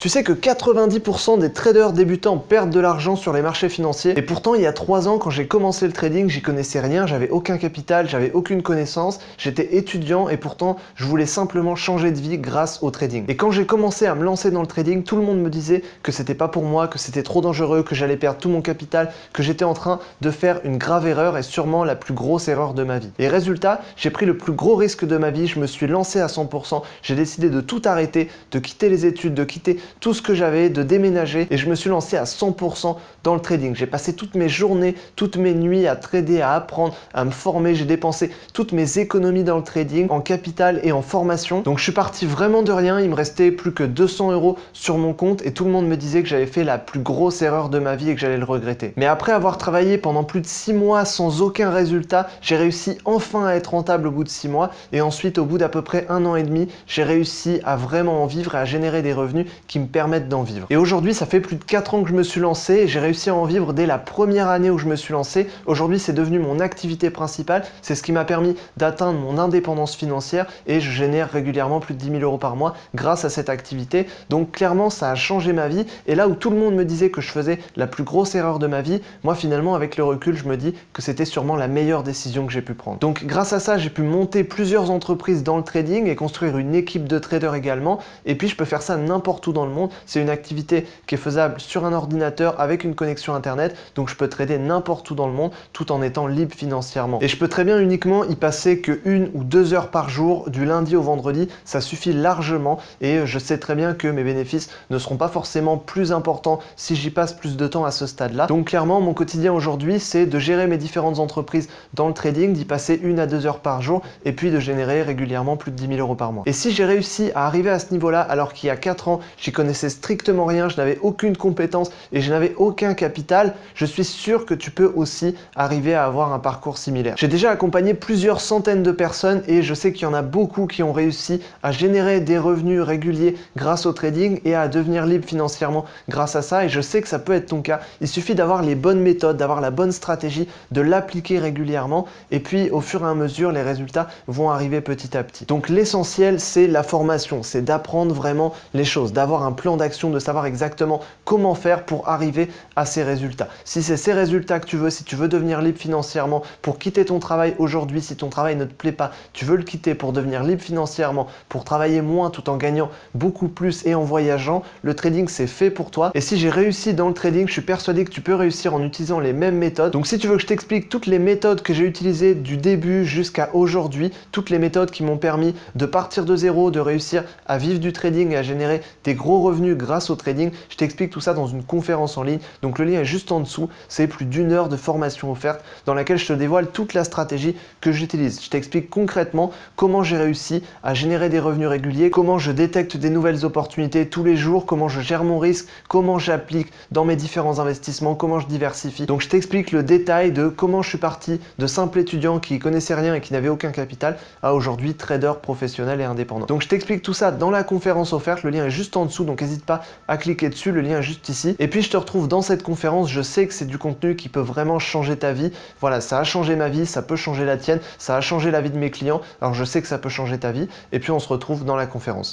Tu sais que 90% des traders débutants perdent de l'argent sur les marchés financiers et pourtant il y a 3 ans quand j'ai commencé le trading, j'y connaissais rien, j'avais aucun capital, j'avais aucune connaissance, j'étais étudiant et pourtant je voulais simplement changer de vie grâce au trading. Et quand j'ai commencé à me lancer dans le trading, tout le monde me disait que c'était pas pour moi, que c'était trop dangereux, que j'allais perdre tout mon capital, que j'étais en train de faire une grave erreur et sûrement la plus grosse erreur de ma vie. Et résultat, j'ai pris le plus gros risque de ma vie, je me suis lancé à 100%, j'ai décidé de tout arrêter, de quitter les études, de quitter tout ce que j'avais, de déménager et je me suis lancé à 100% dans le trading. J'ai passé toutes mes journées, toutes mes nuits à trader, à apprendre, à me former. J'ai dépensé toutes mes économies dans le trading, en capital et en formation. Donc je suis parti vraiment de rien. Il me restait plus que 200 € sur mon compte et tout le monde me disait que j'avais fait la plus grosse erreur de ma vie et que j'allais le regretter. Mais après avoir travaillé pendant plus de 6 mois sans aucun résultat, j'ai réussi enfin à être rentable au bout de 6 mois et ensuite au bout d'à peu près 1 an et demi, j'ai réussi à vraiment en vivre et à générer des revenus qui me permettent d'en vivre. Et aujourd'hui, ça fait plus de 4 ans que je me suis lancé et j'ai réussi à en vivre dès la première année où je me suis lancé. Aujourd'hui, c'est devenu mon activité principale. C'est ce qui m'a permis d'atteindre mon indépendance financière et je génère régulièrement plus de 10 000 € par mois grâce à cette activité. Donc clairement, ça a changé ma vie. Et là où tout le monde me disait que je faisais la plus grosse erreur de ma vie, moi finalement, avec le recul, je me dis que c'était sûrement la meilleure décision que j'ai pu prendre. Donc grâce à ça, j'ai pu monter plusieurs entreprises dans le trading et construire une équipe de traders également. Et puis, je peux faire ça n'importe où dans le monde. C'est une activité qui est faisable sur un ordinateur avec une connexion internet, donc je peux trader n'importe où dans le monde tout en étant libre financièrement. Et je peux très bien uniquement y passer que 1 ou 2 heures par jour, du lundi au vendredi, ça suffit largement et je sais très bien que mes bénéfices ne seront pas forcément plus importants si j'y passe plus de temps à ce stade-là. Donc clairement, mon quotidien aujourd'hui, c'est de gérer mes différentes entreprises dans le trading, d'y passer 1 à 2 heures par jour et puis de générer régulièrement plus de 10 000 € par mois. Et si j'ai réussi à arriver à ce niveau-là alors qu'il y a 4 ans, j'y connaissais strictement rien, je n'avais aucune compétence et je n'avais aucun capital, je suis sûr que tu peux aussi arriver à avoir un parcours similaire. J'ai déjà accompagné plusieurs centaines de personnes et je sais qu'il y en a beaucoup qui ont réussi à générer des revenus réguliers grâce au trading et à devenir libre financièrement grâce à ça et je sais que ça peut être ton cas. Il suffit d'avoir les bonnes méthodes, d'avoir la bonne stratégie, de l'appliquer régulièrement et puis au fur et à mesure, les résultats vont arriver petit à petit. Donc l'essentiel, c'est la formation, c'est d'apprendre vraiment les choses, d'avoir un plan d'action, de savoir exactement comment faire pour arriver à ces résultats. Si c'est ces résultats que tu veux, si tu veux devenir libre financièrement, pour quitter ton travail aujourd'hui, si ton travail ne te plaît pas, tu veux le quitter pour devenir libre financièrement, pour travailler moins tout en gagnant beaucoup plus et en voyageant, le trading c'est fait pour toi. Et si j'ai réussi dans le trading, je suis persuadé que tu peux réussir en utilisant les mêmes méthodes. Donc si tu veux que je t'explique toutes les méthodes que j'ai utilisées du début jusqu'à aujourd'hui, toutes les méthodes qui m'ont permis de partir de zéro, de réussir à vivre du trading et à générer des gros revenus grâce au trading, je t'explique tout ça dans une conférence en ligne. Donc le lien est juste en dessous. C'est plus d'1 heure de formation offerte dans laquelle je te dévoile toute la stratégie que j'utilise. Je t'explique concrètement comment j'ai réussi à générer des revenus réguliers, comment je détecte des nouvelles opportunités tous les jours, comment je gère mon risque, comment j'applique dans mes différents investissements, comment je diversifie. Donc je t'explique le détail de comment je suis parti de simple étudiant qui connaissait rien et qui n'avait aucun capital à aujourd'hui trader professionnel et indépendant. Donc je t'explique tout ça dans la conférence offerte. Le lien est juste en dessous, donc n'hésite pas à cliquer dessus, le lien est juste ici. Et puis je te retrouve dans cette conférence, je sais que c'est du contenu qui peut vraiment changer ta vie. Voilà, ça a changé ma vie, ça peut changer la tienne, ça a changé la vie de mes clients, alors je sais que ça peut changer ta vie. Et puis on se retrouve dans la conférence.